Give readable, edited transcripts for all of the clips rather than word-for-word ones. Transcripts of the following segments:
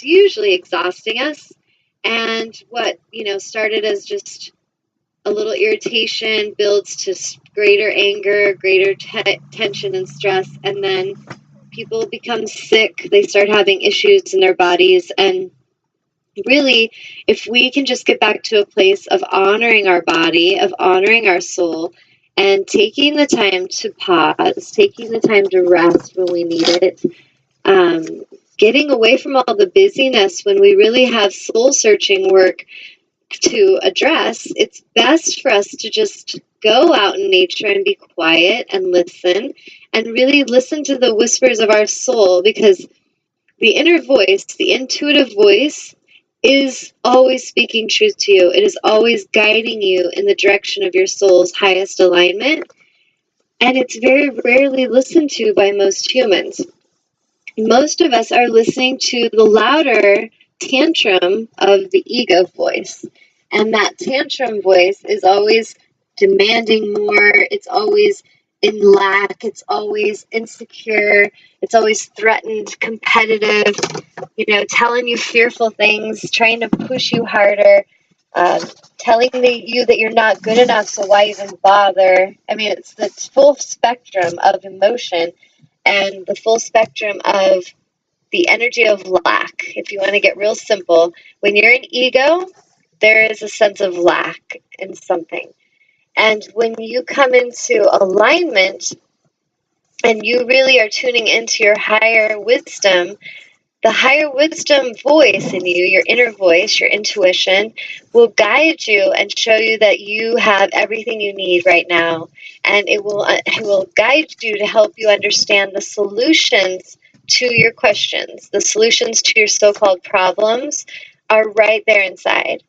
usually exhausting us. And what, started as just a little irritation builds to greater anger, greater tension and stress, and then people become sick. They start having issues in their bodies. And really, if we can just get back to a place of honoring our body, of honoring our soul, and taking the time to pause, taking the time to rest when we need it, getting away from all the busyness when we really have soul-searching work to address, it's best for us to just go out in nature and be quiet and listen, and really listen to the whispers of our soul, because the inner voice, the intuitive voice, is always speaking truth to you. It is always guiding you in the direction of your soul's highest alignment, and it's very rarely listened to by most humans. Most of us are listening to the louder tantrum of the ego voice. And that tantrum voice is always demanding more. It's always in lack. It's always insecure. It's always threatened, competitive, telling you fearful things, trying to push you harder, telling you that you're not good enough, so why even bother? I mean, it's the full spectrum of emotion and the full spectrum of the energy of lack. If you want to get real simple, when you're in ego, there is a sense of lack in something. And when you come into alignment and you really are tuning into your higher wisdom, the higher wisdom voice in you, your inner voice, your intuition, will guide you and show you that you have everything you need right now. And it will guide you to help you understand the solutions to your questions. The solutions to your so-called problems are right there inside.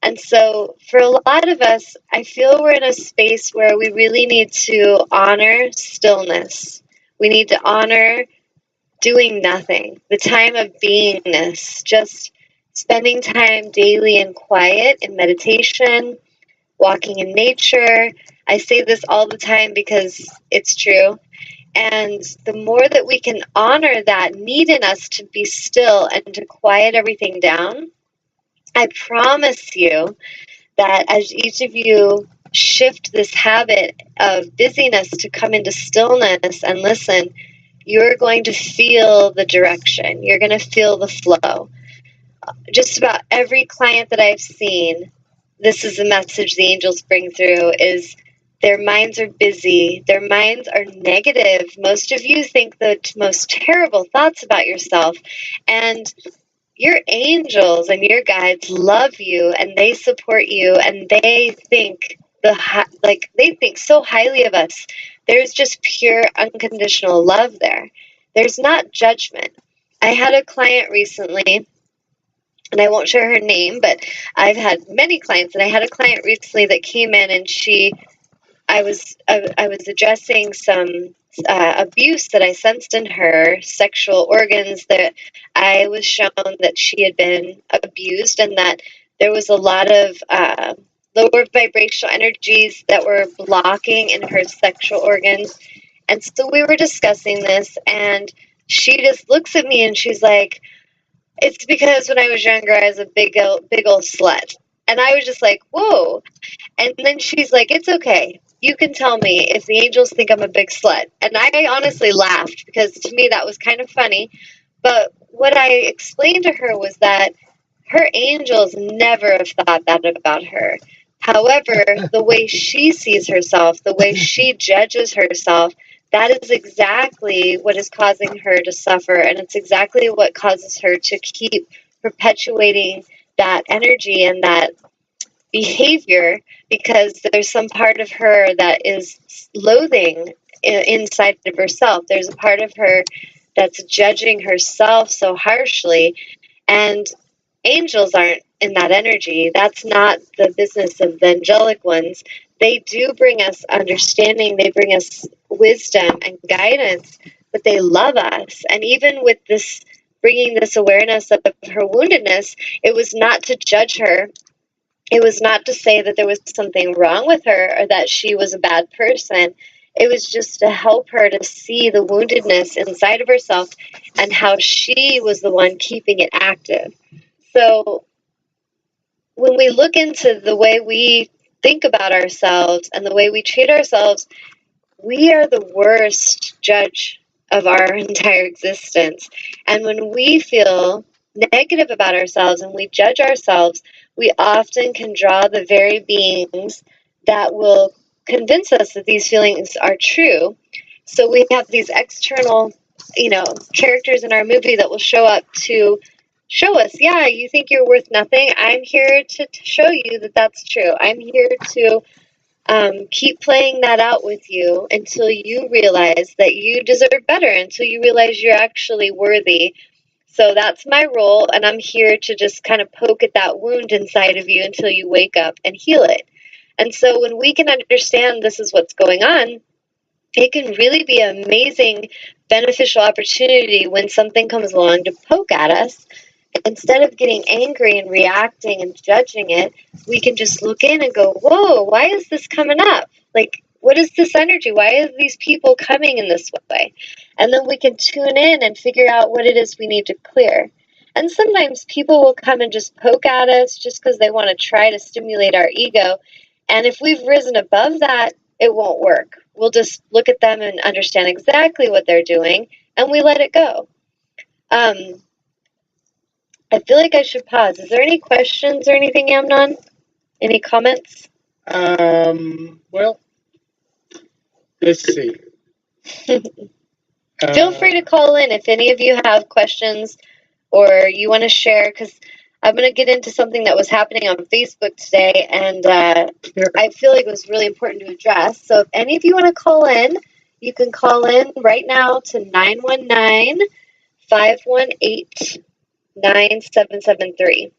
And so for a lot of us, I feel we're in a space where we really need to honor stillness. We need to honor doing nothing, the time of beingness, just spending time daily in quiet, in meditation, walking in nature. I say this all the time because it's true. And the more that we can honor that need in us to be still and to quiet everything down, I promise you that as each of you shift this habit of busyness to come into stillness and listen, you're going to feel the direction. You're going to feel the flow. Just about every client that I've seen, this is the message the angels bring through, is their minds are busy. Their minds are negative. Most of you think the most terrible thoughts about yourself. And your angels and your guides love you, and they support you, and they think they think so highly of us. There's just pure unconditional love there. There's not judgment. I had a client recently, and I won't share her name, but I've had many clients, and I had a client recently that came in, and I was addressing some abuse that I sensed in her sexual organs, that I was shown that she had been abused, and that there was a lot of lower vibrational energies that were blocking in her sexual organs. And so we were discussing this, and she just looks at me and she's like, "It's because when I was younger, I was a big old slut." And I was just like, whoa. And then she's like, "It's okay. You can tell me if the angels think I'm a big slut." And I honestly laughed, because to me that was kind of funny. But what I explained to her was that her angels never have thought that about her. However, the way she sees herself, the way she judges herself, that is exactly what is causing her to suffer. And it's exactly what causes her to keep perpetuating that energy and that behavior, because there's some part of her that is loathing inside of herself. There's a part of her that's judging herself so harshly, and angels aren't in that energy. That's not the business of the angelic ones. They do bring us understanding, they bring us wisdom and guidance, but they love us. And even with this, bringing this awareness of her woundedness, it was not to judge her. It was not to say that there was something wrong with her or that she was a bad person. It was just to help her to see the woundedness inside of herself and how she was the one keeping it active. So when we look into the way we think about ourselves and the way we treat ourselves, we are the worst judge of our entire existence. And when we feel negative about ourselves and we judge ourselves, we often can draw the very beings that will convince us that these feelings are true. So we have these external, characters in our movie that will show up to show us, yeah, you think you're worth nothing. I'm here to show you that that's true. I'm here to keep playing that out with you until you realize that you deserve better, until you realize you're actually worthy. So that's my role, and I'm here to just kind of poke at that wound inside of you until you wake up and heal it. And so when we can understand this is what's going on, it can really be an amazing, beneficial opportunity when something comes along to poke at us. Instead of getting angry and reacting and judging it, we can just look in and go, whoa, why is this coming up? Like, what is this energy? Why are these people coming in this way? And then we can tune in and figure out what it is we need to clear. And sometimes people will come and just poke at us just because they want to try to stimulate our ego. And if we've risen above that, it won't work. We'll just look at them and understand exactly what they're doing, and we let it go. I feel like I should pause. Is there any questions or anything, Amnon? Any comments? Well, let's see. Feel free to call in if any of you have questions or you want to share, because I'm going to get into something that was happening on Facebook today, and I feel like it was really important to address. So if any of you want to call in, you can call in right now to 919-518-9773.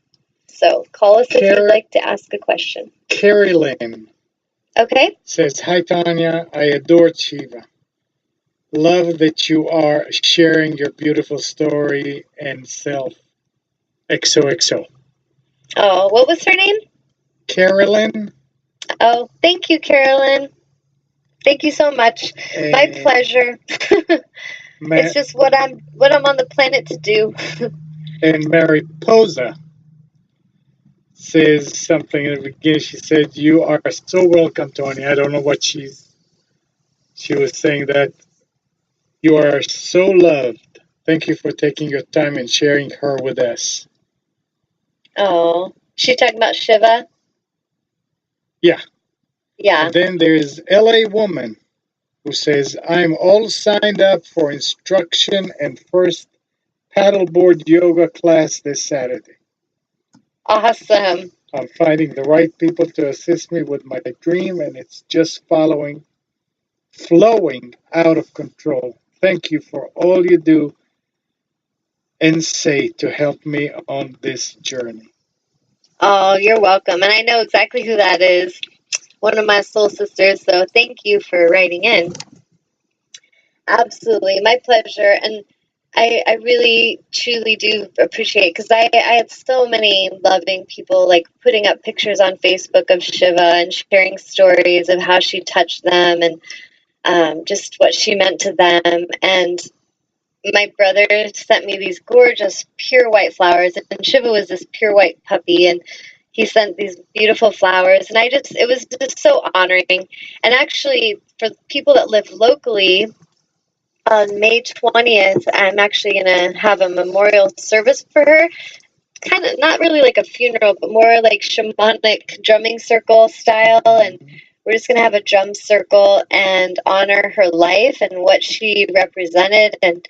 So call us if you'd like to ask a question. Carrie Lynn. Okay. Says, hi, Tanya. I adore Shiva. Love that you are sharing your beautiful story and self. XOXO. Oh, what was her name? Carolyn. Oh, thank you, Carolyn. Thank you so much. My pleasure. It's just what I'm on the planet to do. And Mariposa says something in the beginning. She said, you are so welcome, Tony. I don't know what she was saying, that you are so loved. Thank you for taking your time and sharing her with us. Oh, she talking about Shiva? Yeah. Yeah. And then there's LA Woman who says, I'm all signed up for instruction and first paddleboard yoga class this Saturday. Awesome. I'm finding the right people to assist me with my dream, and it's just flowing out of control. Thank you for all you do and say to help me on this journey. Oh, you're welcome. And I know exactly who that is. One of my soul sisters. So thank you for writing in. Absolutely. My pleasure. And I really, truly do appreciate, because I had so many loving people like putting up pictures on Facebook of Shiva and sharing stories of how she touched them and just what she meant to them. And my brother sent me these gorgeous pure white flowers, and Shiva was this pure white puppy, and he sent these beautiful flowers, and it was just so honoring. And actually, for people that live locally, on May 20th, I'm actually going to have a memorial service for her. Kind of not really like a funeral, but more like shamanic drumming circle style. And we're just going to have a drum circle and honor her life and what she represented and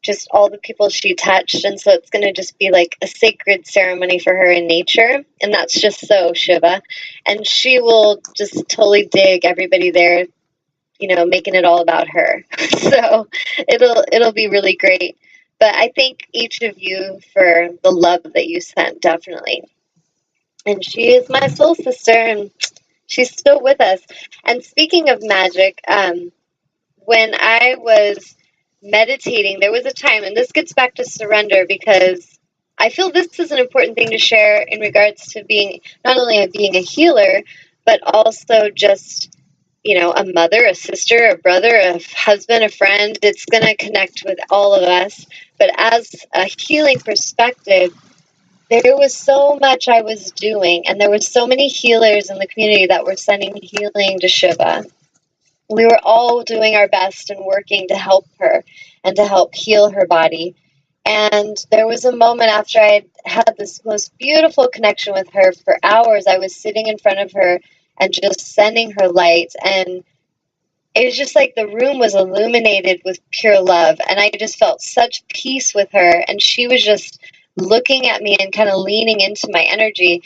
just all the people she touched. And so it's going to just be like a sacred ceremony for her in nature. And that's just so Shiva. And she will just totally dig everybody there, making it all about her. So it'll be really great. But I thank each of you for the love that you sent, definitely. And she is my soul sister, and she's still with us. And speaking of magic, when I was meditating, there was a time, and this gets back to surrender, because I feel this is an important thing to share in regards to being, not only being a healer, but also just a mother, a sister, a brother, a husband, a friend. It's going to connect with all of us. But as a healing perspective, there was so much I was doing, and there were so many healers in the community that were sending healing to Shiva. We were all doing our best and working to help her and to help heal her body. And there was a moment after I had this most beautiful connection with her for hours. I was sitting in front of her and just sending her light. And it was just like the room was illuminated with pure love. And I just felt such peace with her. And she was just looking at me and kind of leaning into my energy.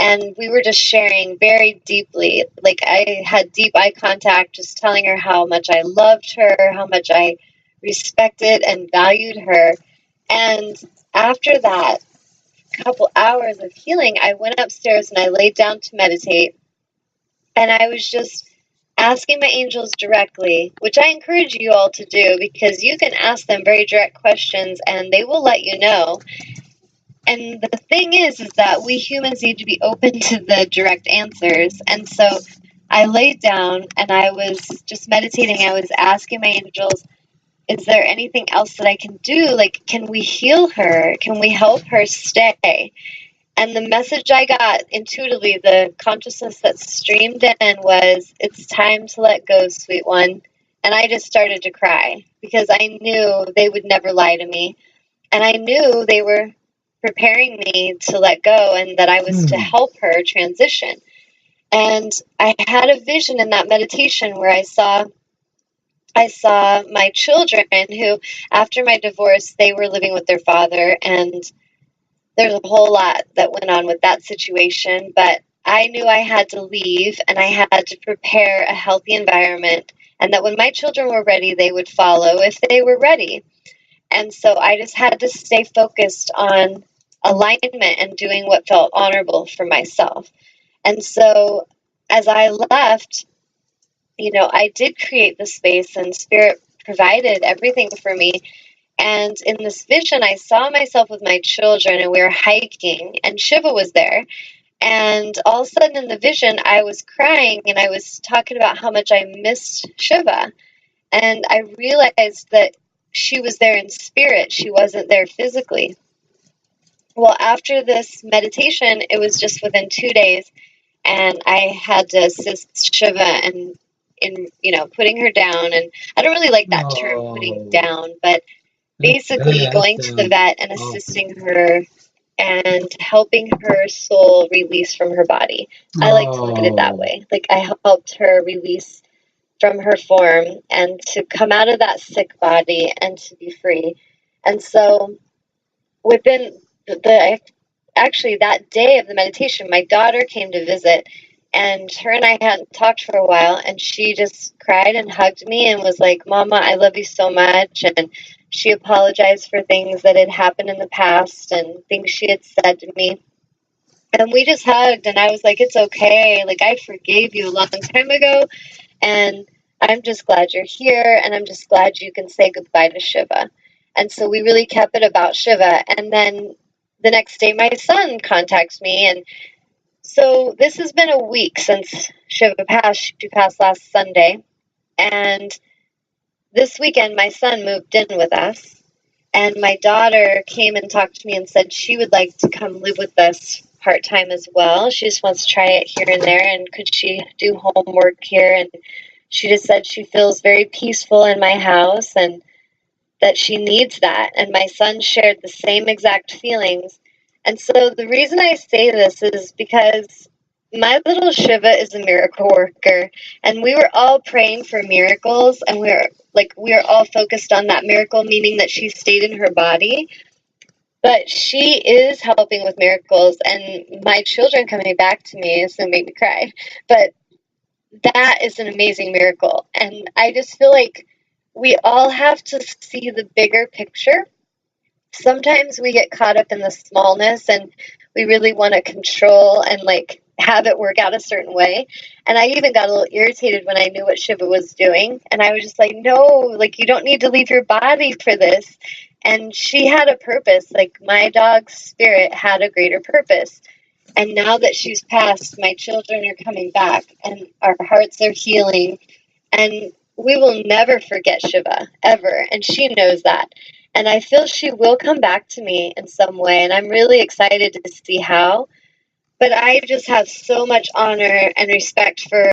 And we were just sharing very deeply. Like, I had deep eye contact, just telling her how much I loved her, how much I respected and valued her. And after that couple hours of healing, I went upstairs and I laid down to meditate. And I was just asking my angels directly, which I encourage you all to do, because you can ask them very direct questions and they will let you know. And the thing is that we humans need to be open to the direct answers. And so I laid down and I was just meditating. I was asking my angels, is there anything else that I can do? Like, can we heal her? Can we help her stay? And the message I got intuitively, the consciousness that streamed in was, it's time to let go, sweet one. And I just started to cry because I knew they would never lie to me. And I knew they were preparing me to let go and that I was to help her transition. And I had a vision in that meditation where I saw my children who, after my divorce, they were living with their father, and there's a whole lot that went on with that situation, but I knew I had to leave and I had to prepare a healthy environment, and that when my children were ready, they would follow if they were ready. And so I just had to stay focused on alignment and doing what felt honorable for myself. And so as I left, I did create the space, and Spirit provided everything for me. And in this vision, I saw myself with my children, and we were hiking, and Shiva was there. And all of a sudden in the vision, I was crying, and I was talking about how much I missed Shiva. And I realized that she was there in spirit. She wasn't there physically. Well, after this meditation, it was just within 2 days, and I had to assist Shiva in putting her down. And I don't really like that term, putting down, but basically going to the vet and assisting her and helping her soul release from her body. I like to look at it that way. Like, I helped her release from her form and to come out of that sick body and to be free. And so within actually that day of the meditation, my daughter came to visit, and her and I hadn't talked for a while, and she just cried and hugged me and was like, Mama, I love you so much. And she apologized for things that had happened in the past and things she had said to me. And we just hugged, and I was like, it's okay. Like, I forgave you a long time ago, and I'm just glad you're here, and I'm just glad you can say goodbye to Shiva. And so we really kept it about Shiva. And then the next day, my son contacts me, and so this has been a week since Shiva passed. She passed last Sunday. And this weekend, my son moved in with us. And my daughter came and talked to me and said she would like to come live with us part-time as well. She just wants to try it here and there. And could she do homework here? And she just said she feels very peaceful in my house and that she needs that. And my son shared the same exact feelings. And so the reason I say this is because my little Shiva is a miracle worker, and we were all praying for miracles, and we were all focused on that miracle, meaning that she stayed in her body. But she is helping with miracles, and my children coming back to me is going to make me cry. But that is an amazing miracle, and I just feel like we all have to see the bigger picture. Sometimes we get caught up in the smallness and we really want to control and have it work out a certain way. And I even got a little irritated when I knew what Shiva was doing. And I was just like, no, you don't need to leave your body for this. And she had a purpose. My dog's spirit had a greater purpose. And now that she's passed, my children are coming back and our hearts are healing. And we will never forget Shiva, ever. And she knows that. And I feel she will come back to me in some way. And I'm really excited to see how. But I just have so much honor and respect for